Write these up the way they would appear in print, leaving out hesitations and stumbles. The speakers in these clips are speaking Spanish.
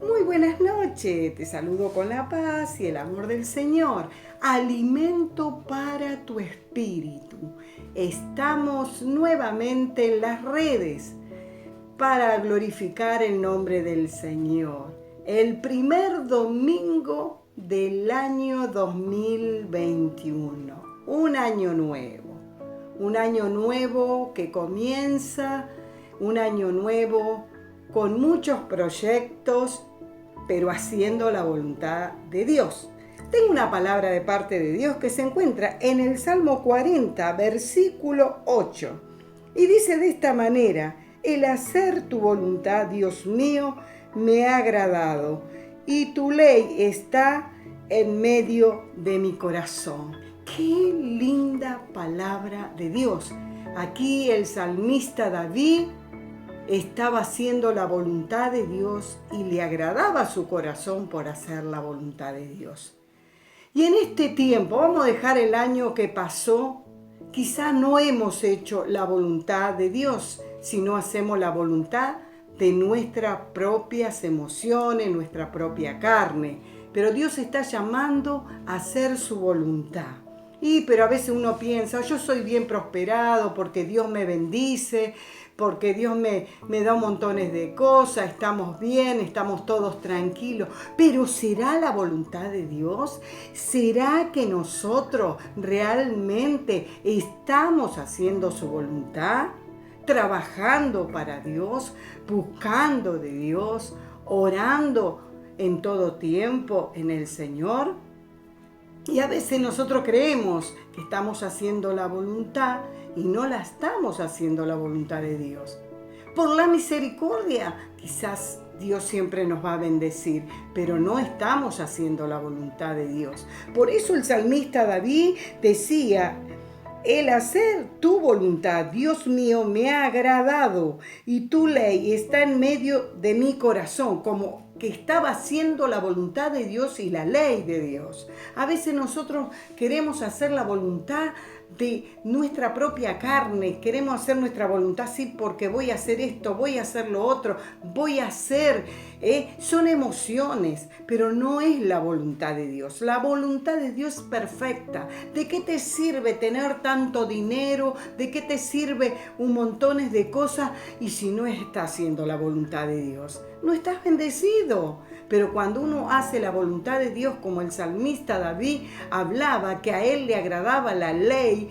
Muy buenas noches, te saludo con la paz y el amor del Señor. Alimento para tu espíritu. Estamos nuevamente en las redes para glorificar el nombre del Señor. El primer domingo del año 2021. Un año nuevo. Un año nuevo que comienza, un año nuevo con muchos proyectos, pero haciendo la voluntad de Dios. Tengo una palabra de parte de Dios que se encuentra en el Salmo 40, versículo 8. Y dice de esta manera: el hacer tu voluntad, Dios mío, me ha agradado, y tu ley está en medio de mi corazón. ¡Qué linda palabra de Dios! Aquí el salmista David estaba haciendo la voluntad de Dios y le agradaba su corazón por hacer la voluntad de Dios. Y en este tiempo, vamos a dejar el año que pasó, quizá no hemos hecho la voluntad de Dios, sino hacemos la voluntad de nuestras propias emociones, nuestra propia carne. Pero Dios está llamando a hacer su voluntad. Pero a veces uno piensa, yo soy bien prosperado porque Dios me bendice, porque Dios me da montones de cosas, estamos bien, estamos todos tranquilos. Pero ¿será la voluntad de Dios? ¿Será que nosotros realmente estamos haciendo su voluntad? Trabajando para Dios, buscando de Dios, orando en todo tiempo en el Señor. Y a veces nosotros creemos que estamos haciendo la voluntad y no la estamos haciendo la voluntad de Dios. Por la misericordia, quizás Dios siempre nos va a bendecir, pero no estamos haciendo la voluntad de Dios. Por eso el salmista David decía: el hacer tu voluntad, Dios mío, me ha agradado, y tu ley está en medio de mi corazón, como que estaba haciendo la voluntad de Dios y la ley de Dios. A veces nosotros queremos hacer la voluntad de nuestra propia carne, queremos hacer nuestra voluntad, sí, porque voy a hacer esto, voy a hacer lo otro, voy a hacer, son emociones, pero no es la voluntad de Dios. La voluntad de Dios es perfecta. ¿De qué te sirve tener tanto dinero? ¿De qué te sirve un montón de cosas? Y si no estás haciendo la voluntad de Dios, no estás bendecido. Pero cuando uno hace la voluntad de Dios, como el salmista David hablaba, que a él le agradaba la ley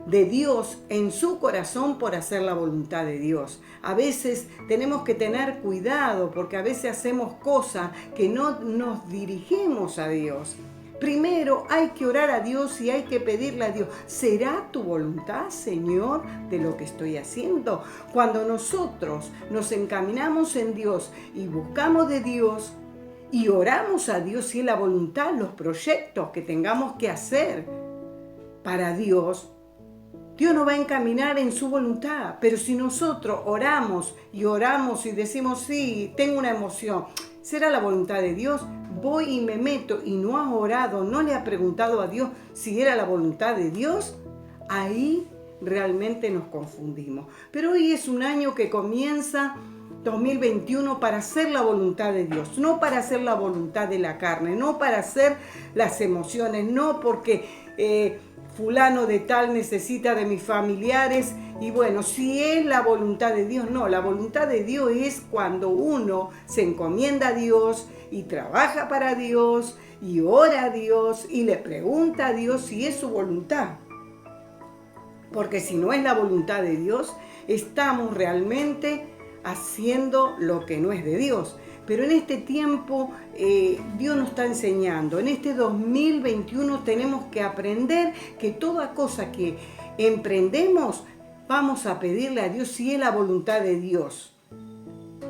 de Dios en su corazón por hacer la voluntad de Dios. A veces tenemos que tener cuidado porque a veces hacemos cosas que no nos dirigimos a Dios. Primero hay que orar a Dios y hay que pedirle a Dios: ¿será tu voluntad, Señor, de lo que estoy haciendo? Cuando nosotros nos encaminamos en Dios y buscamos de Dios y oramos a Dios, si es la voluntad, los proyectos que tengamos que hacer para Dios, Dios nos va a encaminar en su voluntad. Pero si nosotros oramos y decimos: sí, tengo una emoción, ¿será la voluntad de Dios? Voy y me meto y no has orado, no le has preguntado a Dios si era la voluntad de Dios, ahí realmente nos confundimos. Pero hoy es un año que comienza 2021 para hacer la voluntad de Dios, no para hacer la voluntad de la carne, no para hacer las emociones, no porque fulano de tal necesita de mis familiares y bueno, si es la voluntad de Dios. No, la voluntad de Dios es cuando uno se encomienda a Dios y trabaja para Dios y ora a Dios y le pregunta a Dios si es su voluntad. Porque si no es la voluntad de Dios, estamos realmente haciendo lo que no es de Dios. Pero en este tiempo Dios nos está enseñando. En este 2021 tenemos que aprender que toda cosa que emprendemos, vamos a pedirle a Dios si es la voluntad de Dios.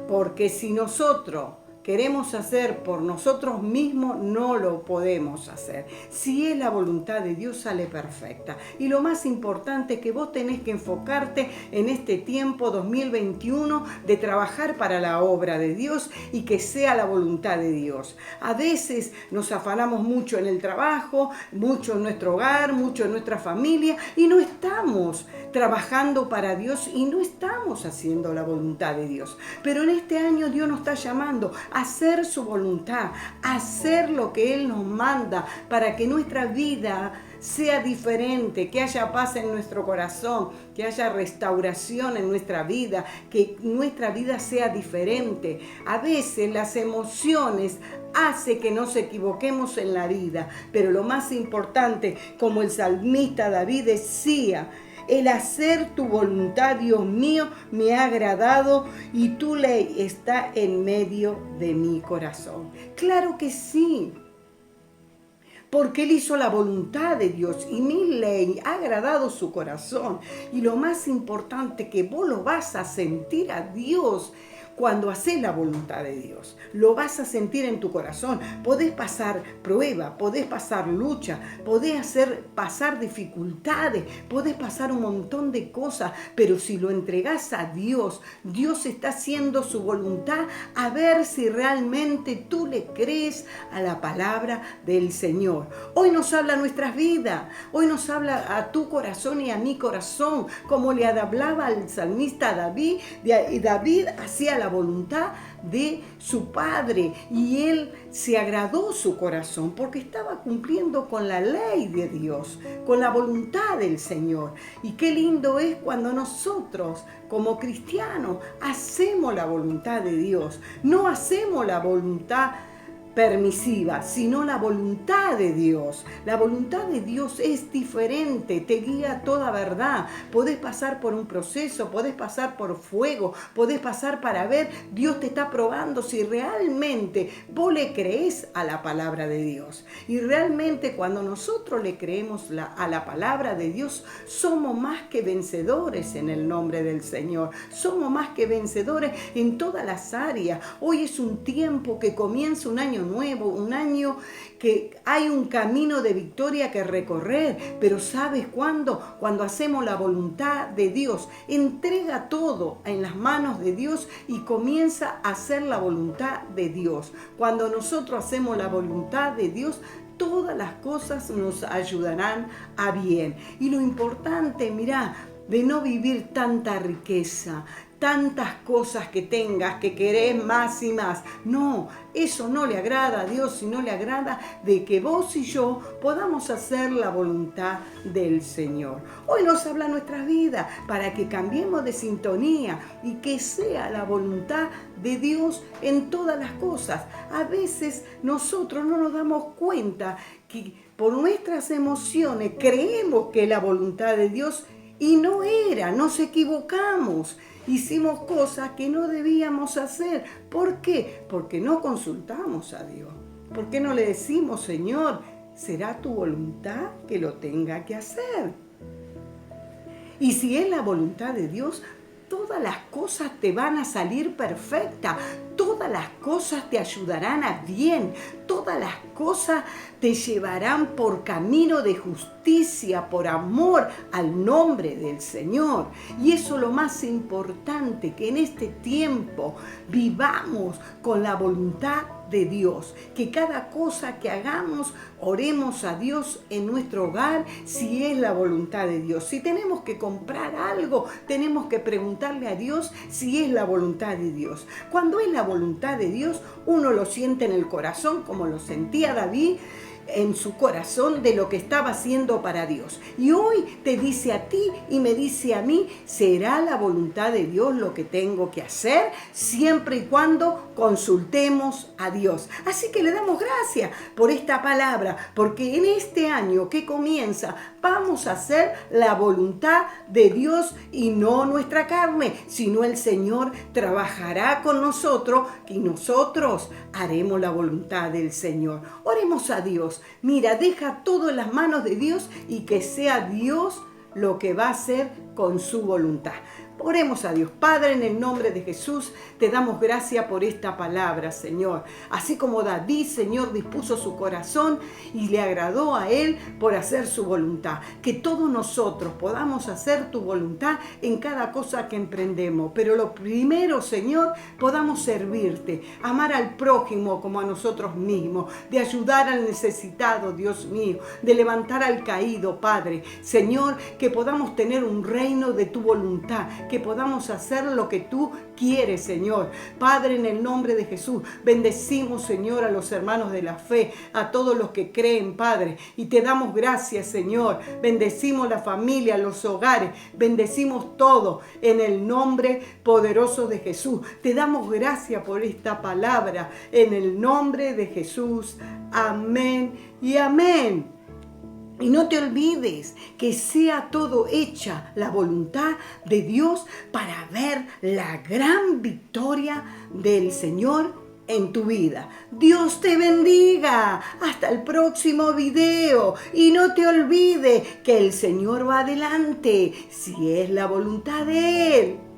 Porque si nosotros queremos hacer por nosotros mismos, no lo podemos hacer. Si es la voluntad de Dios, sale perfecta. Y lo más importante es que vos tenés que enfocarte en este tiempo 2021 de trabajar para la obra de Dios y que sea la voluntad de Dios. A veces nos afanamos mucho en el trabajo, mucho en nuestro hogar, mucho en nuestra familia y no estamos trabajando para Dios y no estamos haciendo la voluntad de Dios. Pero en este año Dios nos está llamando hacer su voluntad, hacer lo que Él nos manda para que nuestra vida sea diferente, que haya paz en nuestro corazón, que haya restauración en nuestra vida, que nuestra vida sea diferente. A veces las emociones hacen que nos equivoquemos en la vida, pero lo más importante, como el salmista David decía, el hacer tu voluntad, Dios mío, me ha agradado y tu ley está en medio de mi corazón. Claro que sí, porque Él hizo la voluntad de Dios y mi ley ha agradado su corazón. Y lo más importante, que vos lo vas a sentir a Dios cuando haces la voluntad de Dios. Lo vas a sentir en tu corazón. Podés pasar prueba, podés pasar lucha, podés pasar dificultades, podés pasar un montón de cosas, pero si lo entregás a Dios, Dios está haciendo su voluntad, a ver si realmente tú le crees a la palabra del Señor. Hoy nos habla a nuestras vidas, hoy nos habla a tu corazón y a mi corazón, como le hablaba al salmista David, y David hacía la voluntad de su padre y él se agradó su corazón porque estaba cumpliendo con la ley de Dios, con la voluntad del Señor. Y qué lindo es cuando nosotros como cristianos hacemos la voluntad de Dios, no hacemos la voluntad permisiva, sino la voluntad de Dios. La voluntad de Dios es diferente, te guía a toda verdad. Podés pasar por un proceso, podés pasar por fuego, podés pasar para ver, Dios te está probando si realmente vos le creés a la palabra de Dios. Y realmente cuando nosotros le creemos a la palabra de Dios, somos más que vencedores en el nombre del Señor. Somos más que vencedores en todas las áreas. Hoy es un tiempo que comienza un año nuevo, un año que hay un camino de victoria que recorrer, pero ¿sabes cuándo? Cuando hacemos la voluntad de Dios, entrega todo en las manos de Dios y comienza a hacer la voluntad de Dios. Cuando nosotros hacemos la voluntad de Dios, todas las cosas nos ayudarán a bien. Y lo importante, mirá, de no vivir tanta riqueza, tantas cosas que tengas, que querés más y más. No, eso no le agrada a Dios, sino le agrada de que vos y yo podamos hacer la voluntad del Señor. Hoy nos habla nuestra vida para que cambiemos de sintonía y que sea la voluntad de Dios en todas las cosas. A veces nosotros no nos damos cuenta que por nuestras emociones creemos que es la voluntad de Dios y no era, nos equivocamos. Hicimos cosas que no debíamos hacer. ¿Por qué? Porque no consultamos a Dios. ¿Por qué no le decimos, Señor, será tu voluntad que lo tenga que hacer? Y si es la voluntad de Dios, todas las cosas te van a salir perfectas. Todas las cosas te ayudarán a bien. Todas las cosas te llevarán por camino de justicia, por amor al nombre del Señor. Y eso es lo más importante, que en este tiempo vivamos con la voluntad de Dios. Que cada cosa que hagamos, oremos a Dios en nuestro hogar si es la voluntad de Dios. Si tenemos que comprar algo, tenemos que preguntarle a Dios si es la voluntad de Dios. Cuando es la voluntad de Dios, uno lo siente en el corazón, como lo sentía David en su corazón de lo que estaba haciendo para Dios. Y hoy te dice a ti y me dice a mí, será la voluntad de Dios lo que tengo que hacer, siempre y cuando consultemos a Dios. Así que le damos gracias por esta palabra, porque en este año que comienza vamos a hacer la voluntad de Dios y no nuestra carne, sino el Señor trabajará con nosotros y nosotros haremos la voluntad del Señor. Oremos a Dios. Mira, deja todo en las manos de Dios y que sea Dios lo que va a hacer con su voluntad. Oremos a Dios. Padre, en el nombre de Jesús, te damos gracias por esta palabra, Señor. Así como David, Señor, dispuso su corazón y le agradó a él por hacer su voluntad. Que todos nosotros podamos hacer tu voluntad en cada cosa que emprendemos. Pero lo primero, Señor, podamos servirte, amar al prójimo como a nosotros mismos, de ayudar al necesitado, Dios mío, de levantar al caído, Padre. Señor, que podamos tener un reino de tu voluntad, que podamos hacer lo que tú quieres, Señor. Padre, en el nombre de Jesús, bendecimos, Señor, a los hermanos de la fe, a todos los que creen, Padre, y te damos gracias, Señor. Bendecimos la familia, los hogares, bendecimos todo en el nombre poderoso de Jesús. Te damos gracias por esta palabra en el nombre de Jesús. Amén y amén. Y no te olvides que sea todo hecha la voluntad de Dios para ver la gran victoria del Señor en tu vida. Dios te bendiga. Hasta el próximo video. Y no te olvides que el Señor va adelante si es la voluntad de Él.